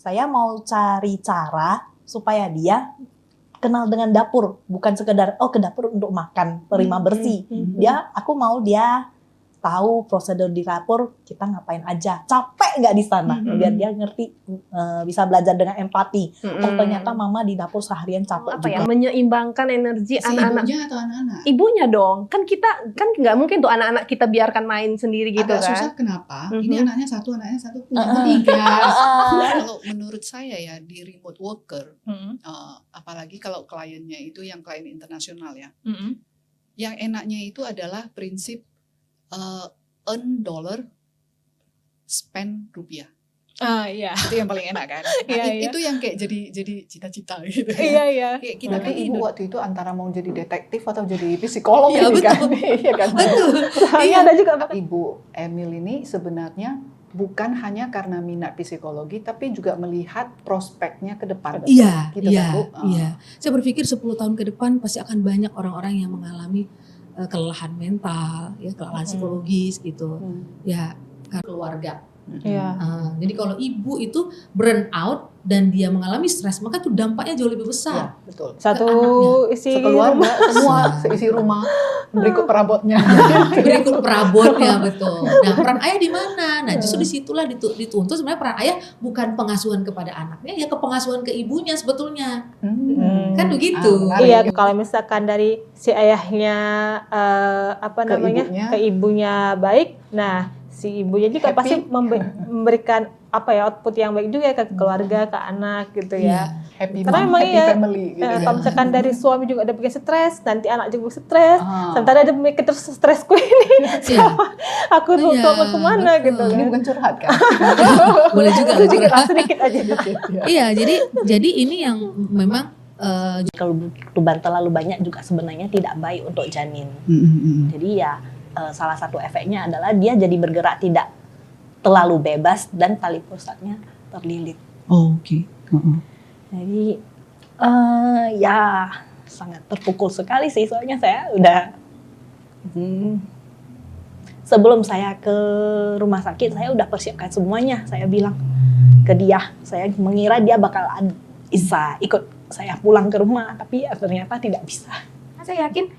saya mau cari cara supaya dia kenal dengan dapur, bukan sekedar ke dapur untuk makan, terima bersih. Aku mau dia tahu prosedur di dapur, kita ngapain aja, capek nggak di sana, biar dia ngerti, bisa belajar dengan empati. Ternyata mama di dapur seharian capek juga. Menyeimbangkan energi anak-anak. Ibunya atau anak-anak? Ibunya dong, kan kita kan nggak mungkin tuh anak-anak kita biarkan main sendiri gitu Agak kan. susah kenapa? Ini anaknya satu punya tiga. Kalau menurut saya ya di remote worker, apalagi kalau kliennya itu yang klien internasional ya, yang enaknya itu adalah prinsip earn dollar, spend rupiah. Iya. Itu yang paling enak kan. Itu yang kayak jadi cita-cita gitu. Iya. Kayak kita Berarti kan ibu waktu itu antara mau jadi detektif atau jadi psikolog ya, ini betul. kan? Iya kan? Betul. Iya, ada juga Ibu Emil ini sebenarnya bukan hanya karena minat psikologi, tapi juga melihat prospeknya ke depan. Iya, Gitu iya, kan, Bu? iya. Saya berpikir 10 tahun ke depan pasti akan banyak orang-orang yang mengalami kelelahan mental, ya kelelahan psikologis gitu, ya karena keluarga. Jadi kalau ibu itu burn out dan dia mengalami stres, maka itu dampaknya jauh lebih besar. Ya, betul. Satu isi Sekeluarga, semua seisi rumah, berikut perabotnya. Berikut perabotnya, betul. Nah, peran ayah di mana? Nah, justru disitulah dituntut sebenarnya peran ayah bukan pengasuhan kepada anaknya, ya pengasuhan ke ibunya sebetulnya. Kan begitu. Iya, kalau misalkan dari si ayahnya Ibunya. ke ibunya baik, nah si ibunya juga Happy. pasti memberikan output yang baik juga ke keluarga, ke anak gitu ya. Happy Karena mom, emang happy iya, family gitu ya. kalau misalkan dari suami juga ada bikin stres, nanti anak juga stres, sementara ada mikir terus stresku ini, aku tuh kemana betul. gitu Ini kan. bukan curhat kan? Boleh juga loh curhat. Sedikit aja. Iya, jadi ini yang memang Keluban terlalu banyak juga sebenarnya tidak baik untuk janin. Jadi ya salah satu efeknya adalah dia jadi bergerak tidak terlalu bebas dan tali pusatnya terlilit. Oke. Jadi ya sangat terpukul sekali sih, soalnya saya udah sebelum saya ke rumah sakit saya udah persiapkan semuanya. Saya bilang ke dia, saya mengira dia bakal bisa ikut saya pulang ke rumah, tapi ya ternyata tidak bisa. Saya yakin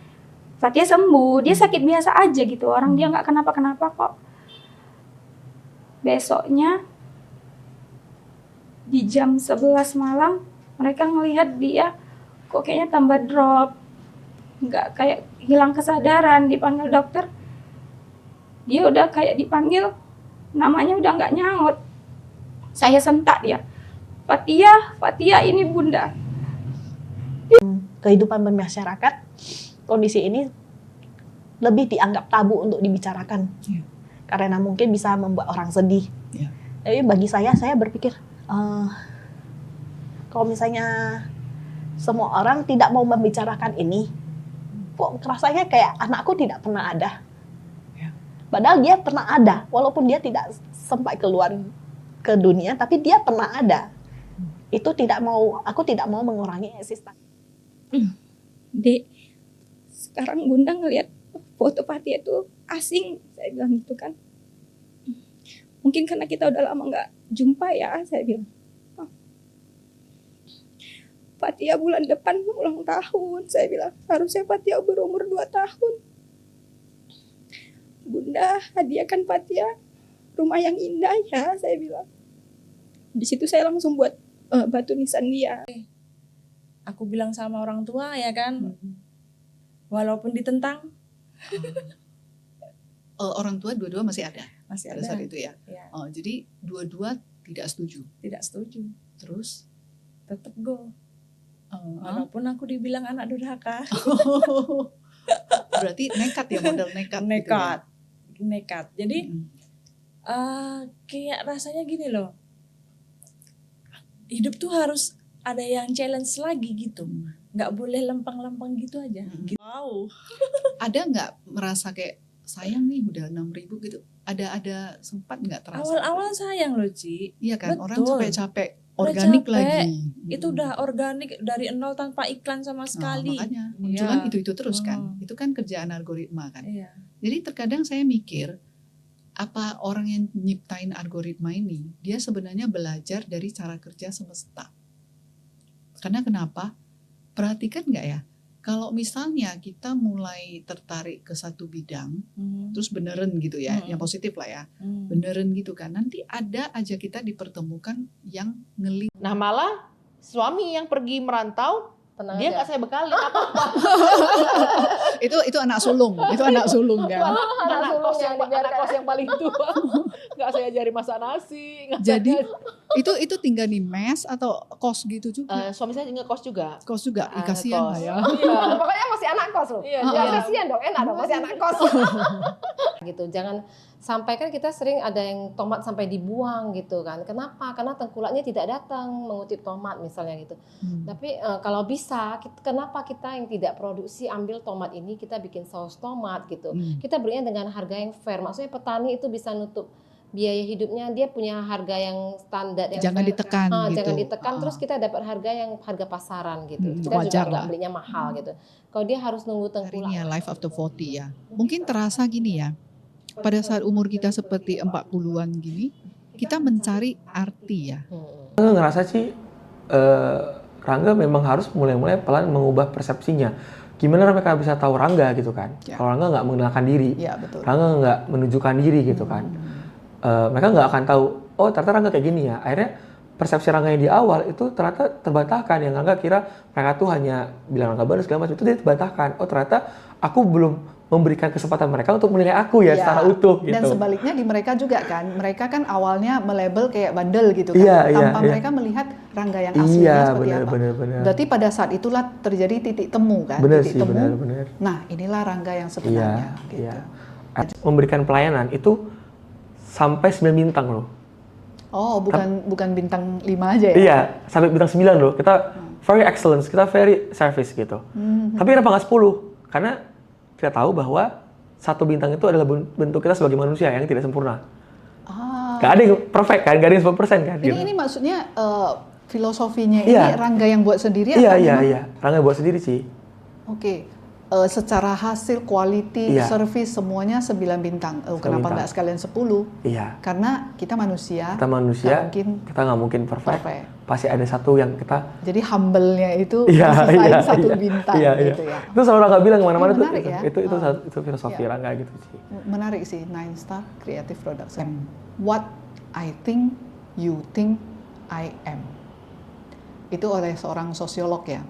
Fathia sembuh, dia sakit biasa aja gitu, orang dia nggak kenapa-kenapa kok. Besoknya di jam 11 malam mereka ngelihat dia kok kayaknya tambah drop, nggak kayak hilang kesadaran. Dipanggil dokter, dia udah kayak dipanggil namanya udah nggak nyaut. Saya sentak dia, Fathia ini bunda. Kehidupan bermasyarakat, kondisi ini lebih dianggap tabu untuk dibicarakan, karena mungkin bisa membuat orang sedih. Jadi bagi saya berpikir kalau misalnya semua orang tidak mau membicarakan ini, kok rasanya kayak anakku tidak pernah ada. Padahal dia pernah ada, walaupun dia tidak sampai keluar ke dunia, tapi dia pernah ada. Itu aku tidak mau mengurangi eksistensi. Dek, sekarang bunda ngelihat foto Fathia itu asing, saya bilang gitu kan. Mungkin karena kita udah lama nggak jumpa ya, saya bilang. Fathia bulan depan ulang tahun, saya bilang. Harusnya Fathia berumur 2 tahun. Bunda, hadiahkan Fathia rumah yang indah ya, saya bilang. Di situ saya langsung buat batu nisan dia. Aku bilang sama orang tua ya kan, walaupun ditentang. Orang tua dua-dua masih ada Masih pada ada. saat itu ya. Jadi dua-dua tidak setuju. Tidak setuju. Terus Tetap go. Walaupun aku dibilang anak durhaka. berarti nekat ya, modal nekat. gitu ya. Nekat. Jadi kayak rasanya gini loh. Hidup tuh harus ada yang challenge lagi gitu. Nggak boleh lempeng-lempeng gitu aja. Wow. Ada nggak merasa kayak sayang nih udah 6.000 gitu? Ada sempat nggak terasa? Awal-awal sayang loh Ci. Iya kan, orang Betul. capek-capek Udah organik capek. lagi. Itu udah organik dari nol tanpa iklan sama sekali. Makanya munculan Iya. itu terus kan. Itu kan kerjaan algoritma kan. Iya. Jadi terkadang saya mikir apa orang yang nyiptain algoritma ini, dia sebenarnya belajar dari cara kerja semesta. Karena kenapa? Perhatikan nggak ya, kalau misalnya kita mulai tertarik ke satu bidang, terus beneran gitu ya, yang positif lah ya, beneran gitu kan, nanti ada aja kita dipertemukan yang ngelik. Nah malah suami yang pergi merantau, dia nggak saya bekalin apa-apa. Itu anak sulung, itu anak sulung kan. Anak kos yang paling tua. Nggak saya ajari masak nasi. Jadi itu tinggal di mes atau kos gitu juga? Suami saya ngekos juga. Kos juga, kasihan lah ya. Iya, makanya masih anak kos loh. Iya, kasihan dong, enak dong masih anak kos. Gitu, jangan sampai kan kita sering ada yang tomat sampai dibuang gitu kan. Kenapa? Karena tengkulaknya tidak datang mengutip tomat misalnya gitu. Tapi kalau bisa, kenapa kita yang tidak produksi ambil tomat ini kita bikin saus tomat gitu. Kita berinya dengan harga yang fair. Maksudnya petani itu bisa nutup biaya hidupnya, dia punya harga yang standar yang jangan fair. ditekan gitu. Jangan ditekan, terus kita dapat harga pasaran gitu. Kita wajar juga nggak lah. belinya mahal gitu. Kalau dia harus nunggu Hari tengkulak. ini ya, life after 40 ya. Mungkin terasa gini ya, pada saat umur kita seperti 40-an gini, kita mencari arti ya. Ngerasa sih Rangga memang harus mulai-mulai pelan mengubah persepsinya. Gimana mereka bisa tahu Rangga gitu kan? Ya. Kalau Rangga nggak mengenalkan diri, Ya, betul. Rangga nggak menunjukkan diri gitu kan? Mereka nggak akan tahu, oh ternyata Rangga kayak gini ya. Akhirnya persepsi Rangga yang di awal itu ternyata terbantahkan. Yang Rangga kira mereka tuh hanya bilang Rangga baru segala macam, itu dia terbantahkan. Oh ternyata aku belum memberikan kesempatan mereka untuk menilai aku ya secara utuh gitu. Dan sebaliknya di mereka juga kan, mereka kan awalnya melabel kayak bandel gitu kan, tanpa mereka melihat Rangga yang aslinya seperti apa. Bener. Berarti pada saat itulah terjadi titik temu kan, Bener titik sih, temu. bener. Nah inilah Rangga yang sebenarnya. Gitu. Memberikan pelayanan itu sampai 9 bintang loh. Oh bukan bintang 5 aja ya? Iya, sampai bintang 9 loh. Kita very excellence, kita very service gitu. Tapi kenapa nggak 10? Karena kita tahu bahwa 1 bintang itu adalah bentuk kita sebagai manusia yang tidak sempurna. Gak ada yang perfect kan, gak ada yang 100% kan. Ini maksudnya filosofinya ini Rangga yang buat sendiri? Iya. Rangga buat sendiri sih. Oke. Secara hasil, quality, service semuanya 9 bintang. Kenapa nggak sekalian 10? Iya. Karena kita manusia. Kita nggak mungkin perfect. Pasti ada satu yang kita. Jadi humble-nya itu sisain 1 bintang gitu ya. Itu selalu Rangga bilang kemana-mana tuh. Ya? Itu filosofi Rangga gitu sih. Menarik sih, 9 Star Creative Production. What I think, you think, I am. Itu oleh seorang sosiolog ya.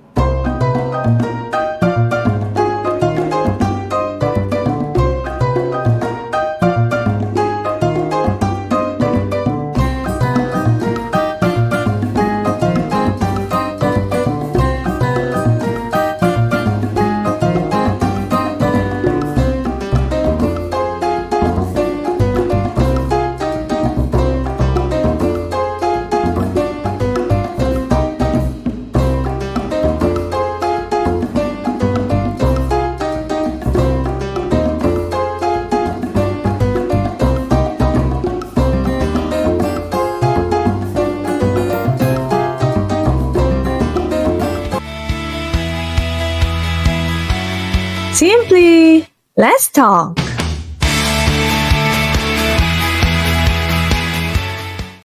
Simply, let's talk.